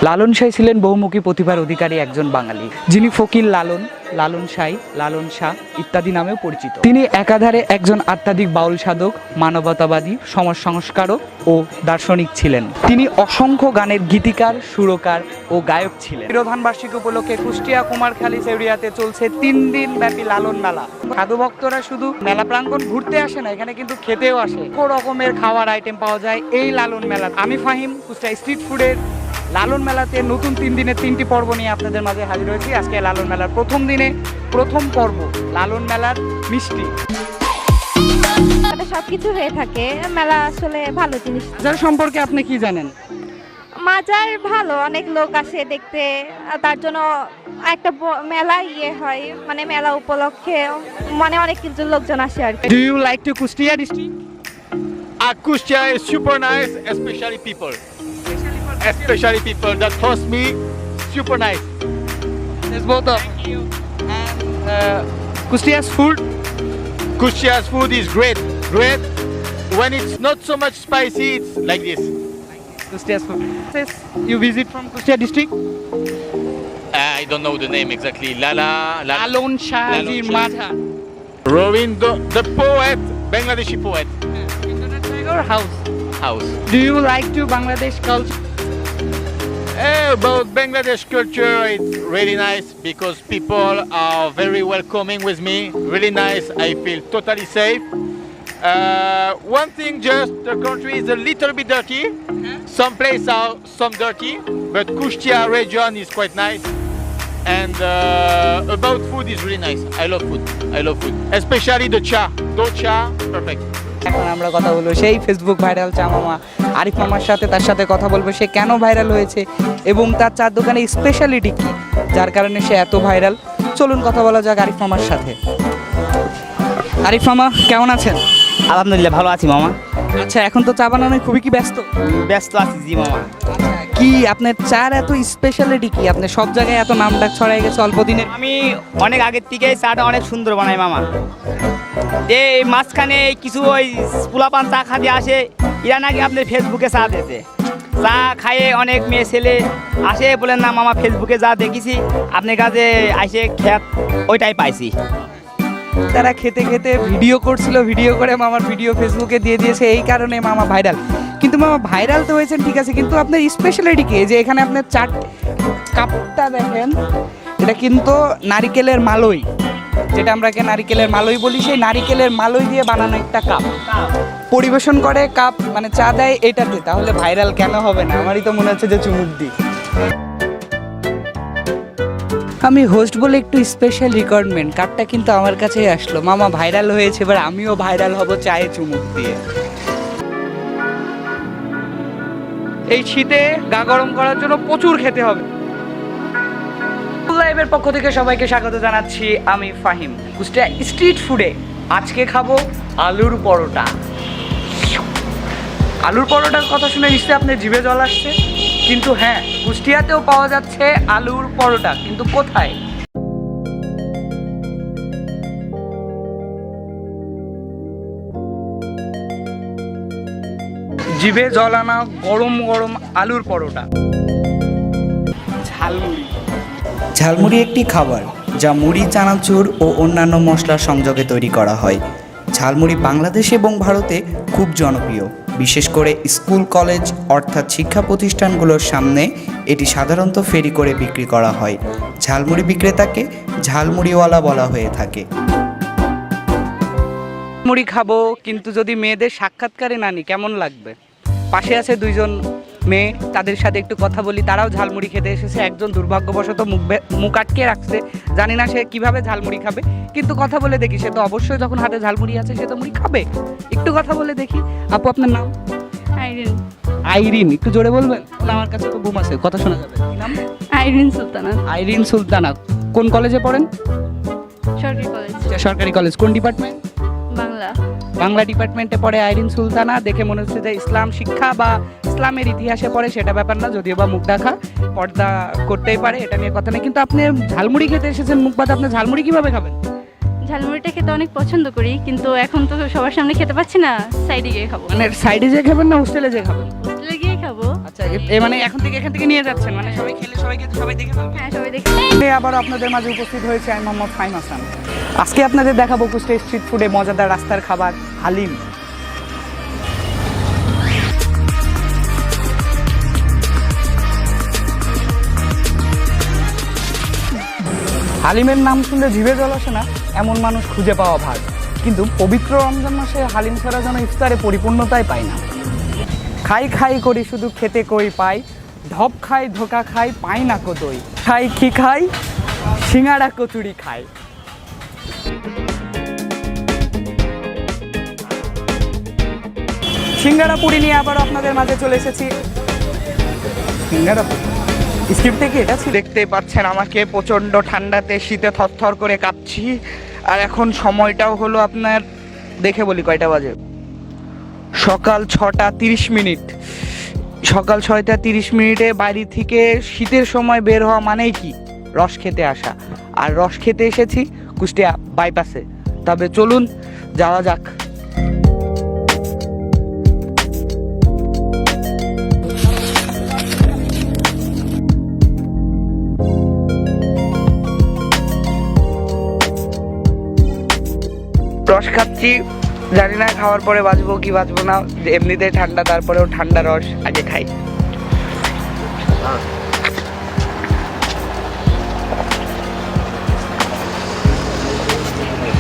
লালন সাঁই ছিলেন বহুমুখী প্রতিভার অধিকারী একজন বাঙালি, যিনি ফকির লালন, লালন সাঁই, লালন শাহ ইত্যাদি নামেও পরিচিত। তিনি একাধারে একজন আধ্যাত্মিক বাউল সাধক, মানবতাবাদী, সমাজ সংস্কারক ও দার্শনিক ছিলেন। তিনি অসংখ্য গানের গীতিকার, সুরকার ও গায়ক ছিলেন। প্রধান বার্ষিকী উপলক্ষে কুষ্টিয়া কুমারখালী সেউরিয়াতে চলছে 3 দিন ব্যাপী লালন মেলা। সাধু ভক্তরা শুধু মেলা প্রাঙ্গণ ঘুরতে আসে না, এখানে কিন্তু খেতেও আসে। কত রকমের খাওয়ার আইটেম পাওয়া যায় এই লালন মেলা। আমি ফাহিম কুষ্টিয়া স্ট্রিট ফুডের লালন মেলাতে নতুন 3 দিনের 3টি পর্ব নিয়ে আপনাদের মাঝে হাজির হয়েছি। আজকে লালন মেলার প্রথম দিনে প্রথম পর্ব লালন মেলার মিষ্টি। সবকিছু হয়ে থাকে, মেলা আসলে ভালো জিনিস। বাজার সম্পর্কে আপনি কি জানেন? মাজার ভালো, অনেক লোক আসে দেখতে, তার জন্য একটা মেলা হয়, মানে মেলা উপলক্ষে মানে অনেক কিছু লোকজন আসে আর কি। Do you like to Kushtia district? Akustia is super nice, especially people that host me, super nice. There's both of you. And Kustia's food? Kustia's food is great. When it's not so much spicy, it's like this. Kustia's food. You visit from Kustia district? I don't know the name exactly. Lalon Shahaji Madha. Rovindo, the poet, Bangladeshi poet. Your house. Do you like to Bangladesh culture? About Bangladesh culture, it's really nice because people are very welcoming with me. Really nice. I feel totally safe. One thing, just the country is a little bit dirty. Some places are some dirty, but Kushtia region is quite nice. And about food is really nice. I love food, especially the cha. Docha, perfect. এখন আমরা কথা বলবো সেই Facebook viral চা মামা আরিফ মামার সাথে। তার সাথে কথা বলবো সে কেন ভাইরাল হয়েছে এবং তার চার দোকানে স্পেশালিটি কি, যার কারণে সে এত ভাইরাল। চলুন কথা বলা যাক আরিফ মামার সাথে। আরিফ মামা কেমন আছেন? আলহামদুলিল্লাহ ভালো আছি মামা। আচ্ছা, এখন তো চা বানানোয় খুবই কি ব্যস্ত? ব্যস্ত আছি জি মামা। কি আপনার চার এত স্পেশালিটি কি? আপনি সব জায়গায় এত নাম ডাক ছড়াই গেছে অল্প দিনে। আমি অনেক আগের থেকে চাটা অনেক সুন্দর বানাই মামা। এই মাঝখানে কিছু ওই পোলাপান চা খাতে আসে, এরা নাকি আপনার ফেসবুকে চা দিয়েছে। চা খাইয়ে অনেক মেয়ে ছেলে আসে, বলেন না মামা ফেসবুকে যা দেখেছি আপনার কাছে আসে খেত ওইটাই পাইছি। তারা খেতে খেতে ভিডিও করছিল, ভিডিও করে মামার ভিডিও ফেসবুকে দিয়ে দিয়েছে, এই কারণে মামা ভাইরাল। কিন্তু মামা ভাইরাল তো হয়েছেন ঠিক আছে, কিন্তু আপনার স্পেশালিটি কি? যে এখানে আপনার চাট কাপটা দেখেন, এটা কিন্তু নারিকেলের মালই, যেটা আমরা নারিকেলের মালই বলি, সেই নারিকেলের মালই দিয়ে বানানো একটা কাপ পরিবেশন করে। কাপ মানে চা দেয় এটাতে, তাহলে ভাইরাল কেন হবে না? আমারই তো মনে হচ্ছে যে চুমুক দিই। আমি হোস্ট বলে একটু স্পেশাল রিকোয়ারমেন্ট, কার্ডটা কিন্তু আমার কাছেই আসলো। মামা ভাইরাল হয়েছে, এবার আমিও ভাইরাল হব চায়ে চুমুক দিয়ে। এই শীতে গা গরম করার জন্য প্রচুর খেতে হবে। লাইভের পক্ষ থেকে সবাইকে স্বাগত জানাচ্ছি, আমি ফাহিম। কুষ্টিয়া স্ট্রিট ফুডে আজকে খাবো আলুর পরোটা। আলুর পরোটার কথা শুনে নিশ্চয়ই আপনার জিভে জল আসছে, কিন্তু হ্যাঁ, কুষ্টিয়াতেও পাওয়া যাচ্ছে আলুর পরোটা, কিন্তু কোথায়? জিভে জল আনা গরম গরম আলুর পরোটা। ঝালমুড়ি। ঝালমুড়ি একটি খাবার যা মুড়ি, চানাচুর ও অন্যান্য মশলার সংযোগে তৈরি করা হয়। ঝালমুড়ি বাংলাদেশ এবং ভারতে খুব জনপ্রিয়, বিশেষ করে স্কুল, কলেজ অর্থাৎ শিক্ষা প্রতিষ্ঠানগুলোর সামনে এটি সাধারণত ফেরি করে বিক্রি করা হয়। ঝালমুড়ি বিক্রেতাকে ঝালমুড়িওয়ালা বলা হয়ে থাকে। মুড়ি খাবো, কিন্তু যদি মেয়েদের সাক্ষাৎকারে না নিই কেমন লাগবে? পাশে আছে 2জন মেয়ে, তাদের সাথে একটু কথা বলি। তারাও ঝালমুড়ি খেতে এসেছে। একজন দুর্ভাগ্যবশত মুখ আটকে রাখছে, জানি না সে কিভাবে ঝালমুড়ি খাবে, কিন্তু কথা বলে দেখি। সে তো অবশ্যই যখন হাতে ঝালমুড়ি আছে সে তো মুড়ি খাবে। একটু কথা বলে দেখি। আপু আপনার নাম? আইরিন। আইরিন, একটু জোরে বলবেন? আমার কাছে তো বুম আছে, কথা শোনা যাবে। কি নাম? আইরিন সুলতানা। আইরিন সুলতানা। কোন কলেজে পড়েন? সরকারি কলেজ। সরকারি কলেজ। কোন ডিপার্টমেন্ট? বাংলা। বাংলা ডিপার্টমেন্টে পড়ে আইরিন সুলতানা। দেখে মনে হচ্ছে যে ইসলাম শিক্ষা বা ইসলামের ইতিহাসে পড়ে, সেটা ব্যাপার না, যদিও বা মুখ ঢাকা, পর্দা করতেই পারে, এটা নিয়ে কথা নেই। কিন্তু আপনি ঝালমুড়ি খেতে এসেছেন মুখ বাঁধা, আপনি ঝালমুড়ি কিভাবে খাবেন? ঝালমুড়িটা খেতে অনেক পছন্দ করি, কিন্তু এখন তো সবার সামনে খেতে পাচ্ছি না, সাইডে গিয়ে খাবো। মানে সাইডে যেয়ে খাবেন না হোস্টেলে যেয়ে খাবেন? হোস্টেলে গিয়ে খাবো। আচ্ছা মানে এখান থেকে নিয়ে যাচ্ছেন, মানে সবাই খেলে সবাই দেখে পাবে। হ্যাঁ সবাই দেখি। আবার আপনাদের মাঝে উপস্থিত হয়েছে আমি মোহাম্মদ ফাহিম হাসান। আজকে আপনাদের দেখাবো কুষ্টিয়া স্ট্রিট ফুডে মজাদার রাস্তার খাবার হালিম। হালিমের নাম শুনলে জিভে জল আসে না এমন মানুষ খুঁজে পাওয়া ভার, কিন্তু পবিত্র রমজান মাসে হালিম ছাড়া যেন ইফতারে পরিপূর্ণতাই পায় না। খাই খাই করি শুধু খেতে কই পাই, ঢপ খাই ধোকা খাই পাই না কতই, খাই কি খাই সিঙ্গাড়া কচুরি খাই। সিঙ্গাড়া পুরি নিয়ে আবার আপনাদের মাঝে চলে এসেছি। সিঙ্গাড়া পুরি স্ক্রিপ্ট থেকে এটা দেখতেই পাচ্ছেন আমাকে প্রচণ্ড ঠান্ডাতে শীতে থরথর করে কাঁপছি। আর এখন সময়টাও হলো আপনার দেখে বলি কয়টা বাজে, সকাল 6টা 30 মিনিট। সকাল 6টা 30 মিনিটে বাড়ি থেকে শীতের সময় বের হওয়া মানেই কি রস খেতে আসা, আর রস খেতে এসেছি কুষ্টিয়া বাইপাসে। তবে চলুন যাওয়া যাক। রস খাচ্ছি, জানি না খাওয়ার পরে বাঁচবো কি বাঁচবো না, এমনিতেই ঠান্ডা, তারপরেও ঠান্ডা রস আগে খাই।